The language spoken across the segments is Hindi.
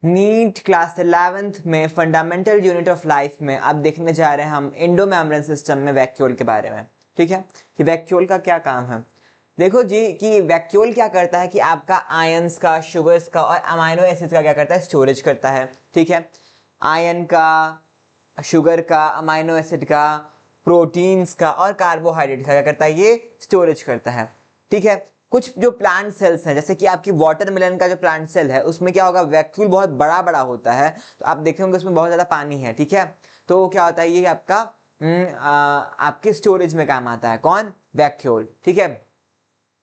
नीट क्लास 11th में फंडामेंटल यूनिट ऑफ लाइफ में अब देखने जा रहे हैं हम एंडो मेम्ब्रेन सिस्टम में वैक्यूल के बारे में। ठीक है कि वैक्यूल का क्या काम है। देखो जी कि वैक्यूल क्या करता है कि आपका आयंस का, शुगर्स का और अमाइनो एसिड्स का क्या करता है, स्टोरेज करता है। ठीक है, आयन का, शुगर का, अमाइनो एसिड का, प्रोटीन्स का और कार्बोहाइड्रेट का क्या करता है, ये स्टोरेज करता है। ठीक है, कुछ जो प्लांट सेल्स हैं जैसे कि आपकी वाटरमेलन का जो प्लांट सेल है उसमें क्या होगा, वैक्यूल बहुत बड़ा बड़ा होता है, तो आप देखे होंगे उसमें बहुत ज्यादा पानी है। ठीक है, तो क्या होता है, ये आपका आपके स्टोरेज में काम आता है। कौन, वैक्यूल। ठीक है,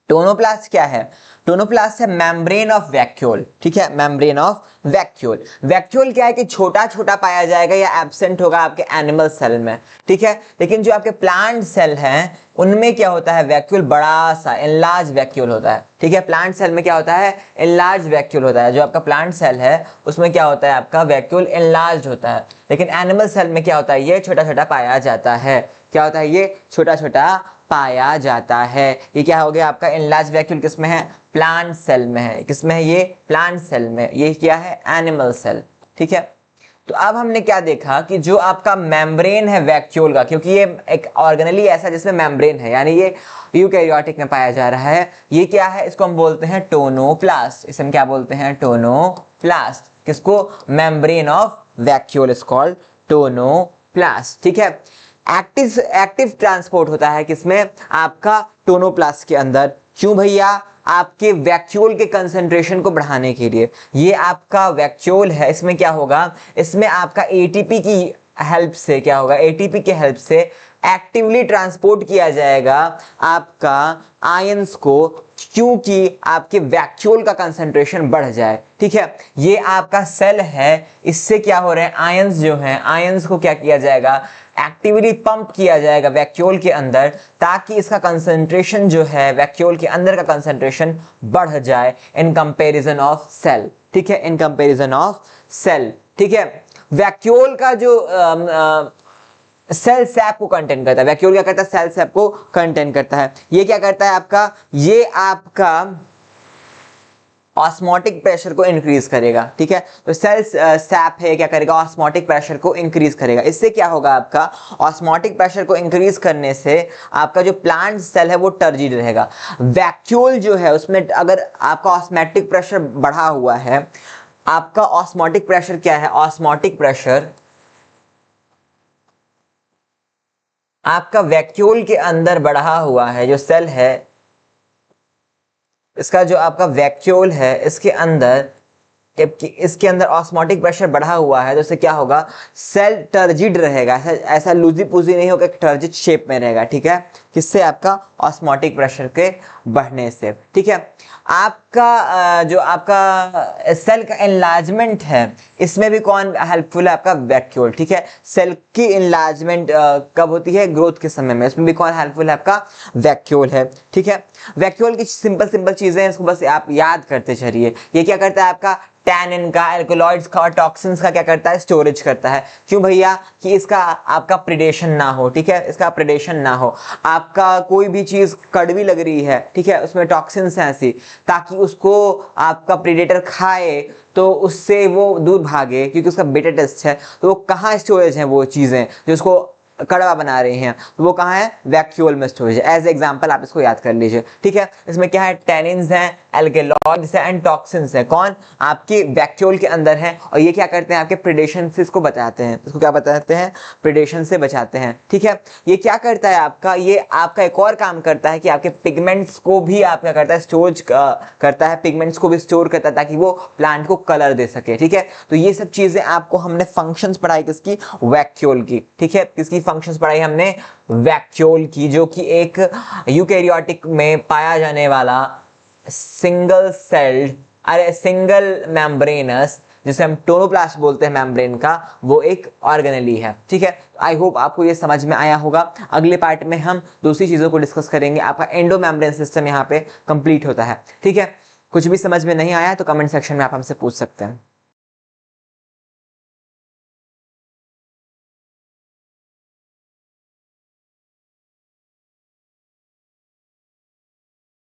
टोनोप्लास्ट क्या है, टोनोप्लास्ट है मेम्ब्रेन ऑफ वैक्यूल। ठीक है, मेम्ब्रेन ऑफ वैक्यूल। वैक्यूल क्या है कि छोटा छोटा पाया जाएगा या एब्सेंट होगा आपके एनिमल सेल में। ठीक है, लेकिन जो आपके प्लांट सेल हैं उनमें क्या होता है, वैक्यूल बड़ा सा एनलार्ज वैक्यूल होता है। ठीक है, प्लांट सेल में क्या होता है, एनलार्ज वैक्यूल होता है। जो आपका प्लांट सेल है उसमें क्या होता है, आपका वैक्यूल एनलार्ज होता है। लेकिन एनिमल सेल में क्या होता है, ये छोटा छोटा पाया जाता है। क्या होता है, ये छोटा छोटा पाया जाता है। ये क्या हो गया आपका एनलार्ज वैक्यूल, किसमें है, प्लांट सेल में है। किसमें है, ये प्लांट सेल में। ये क्या है, एनिमल सेल। ठीक है, तो अब हमने क्या देखा कि जो आपका मेम्ब्रेन है वैक्यूल का, क्योंकि ये एक ऑर्गेनली ऐसा जिसमें मेम्ब्रेन है, यानी ये यूकैरियोटिक में पाया जा रहा है। ये क्या है, इसको हम बोलते हैं टोनोप्लास्ट। इसे हम क्या बोलते हैं, टोनोप्लास्ट। किसको, membrane of vacuole is called tonoplast. ठीक है, एक्टिव ट्रांसपोर्ट होता है किसमें, आपका टोनोप्लास्ट के अंदर। क्यों भैया, आपके वैक्यूल के कंसंट्रेशन को बढ़ाने के लिए। ये आपका वैक्यूल है, इसमें क्या होगा, इसमें आपका एटीपी की हेल्प से क्या होगा, एटीपी के हेल्प से एक्टिवली ट्रांसपोर्ट किया जाएगा आपका आयंस को, क्योंकि आपके वैक्यूल का कंसंट्रेशन बढ़ जाए। ठीक है, ये आपका सेल है, इससे क्या हो रहा है, आयंस जो है, आयंस को क्या किया जाएगा, एक्टिवली पंप किया जाएगा वैक्यूल के अंदर, ताकि इसका कंसंट्रेशन जो है, वैक्यूल के अंदर का कंसंट्रेशन बढ़ जाए इन कंपैरिजन ऑफ सेल। ठीक है, इन कंपैरिजन ऑफ सेल। ठीक है, वैक्यूल का जो सेल सैप को कंटेन करता है, वैक्यूल क्या करता है, सेल सैप को कंटेन करता है। ये क्या करता है आपका, ये आपका ऑस्मोटिक प्रेशर को इंक्रीज करेगा। ठीक है, तो सेल सैप है क्या करेगा, ऑस्मोटिक प्रेशर को इंक्रीज करेगा। इससे क्या होगा, आपका ऑस्मोटिक प्रेशर को इंक्रीज करने से आपका जो प्लांट सेल है वो टर्जिड रहेगा। वैक्यूल जो है उसमें अगर आपका ऑस्मोटिक प्रेशर बढ़ा हुआ है, आपका ऑस्मोटिक प्रेशर क्या है, ऑस्मोटिक प्रेशर आपका वैक्यूल के अंदर बढ़ा हुआ है, जो सेल है इसका, जो आपका वैक्यूल है इसके अंदर, इसके अंदर ऑस्मोटिक प्रेशर बढ़ा हुआ है, तो इससे क्या होगा, सेल टर्जिड रहेगा, ऐसा लूजी पूजी नहीं होगा, टर्जिड शेप में रहेगा। ठीक है, किससे, आपका ऑस्मोटिक प्रेशर के बढ़ने से। ठीक है, आपका जो आपका सेल का एनलार्जमेंट है, इसमें भी कौन हेल्पफुल है, आपका वैक्यूल। ठीक है, सेल की एनलार्जमेंट कब होती है, ग्रोथ के समय में, इसमें भी कौन हेल्पफुल है, आपका वैक्यूल है। ठीक है, वैक्यूल की सिंपल चीजें हैं, इसको बस आप याद करते चलिए। ये क्या करता है, आपका टैनिन का, एल्कोलॉइड्स का और टॉक्सिन्स का क्या करता है, स्टोरेज करता है। क्यों भैया, कि इसका आपका प्रेडेशन ना हो। ठीक है, इसका प्रेडेशन ना हो, आपका कोई भी चीज कड़वी लग रही है, ठीक है, उसमें टॉक्सिन्स हैं ऐसी, ताकि उसको आपका प्रेडेटर खाए तो उससे वो दूर भागे, क्योंकि उसका बीटा टेस्ट है। तो वो कहाँ स्टोरेज है, वो चीजें जो उसको कड़वा बना रहे हैं, तो वो कहाँ है, वैक्यूल में स्टोरेज है। एज एग्जांपल आप इसको याद कर लीजिए। ठीक है, इसमें क्या है, टैनिन्स हैं, एल्केलॉइड्स हैं एंड टॉक्सिन्स हैं, कौन, आपके वैक्यूल के अंदर हैं। और ये क्या करते हैं, आपके प्रेडेशन से इसको बचाते हैं। इसको क्या बताते हैं, प्रेडेशन से बचाते हैं। ठीक है, ये क्या करता है आपका, ये आपका एक और काम करता है कि आपके पिगमेंट्स को भी आप क्या करता है, स्टोरेज करता है, पिगमेंट्स को भी स्टोर करता है, ताकि वो प्लांट को कलर दे सके। ठीक है, तो ये सब चीजें आपको हमने फंक्शंस पढ़ाई किसकी, वैक्यूल की। ठीक है, किसकी फंक्शंस पढ़ाई हमने, वैक्यूल की, जो कि एक यूकैरियोटिक में पाया जाने वाला सिंगल सेल्ड, अरे सिंगल मेम्ब्रेनस, जिसे हम टोनोप्लास्ट बोलते हैं मेम्ब्रेन का, वो एक ऑर्गेनेली है। ठीक है, आई होप आपको ये समझ में आया होगा। अगले पार्ट में हम दूसरी चीजों को डिस्कस करेंगे। आपका एंडो मेम्ब्रेन सिस्टम यहाँ पे कंप्लीट होता है। ठीक है, कुछ भी समझ में नहीं आया तो कमेंट सेक्शन में आप हमसे पूछ सकते हैं।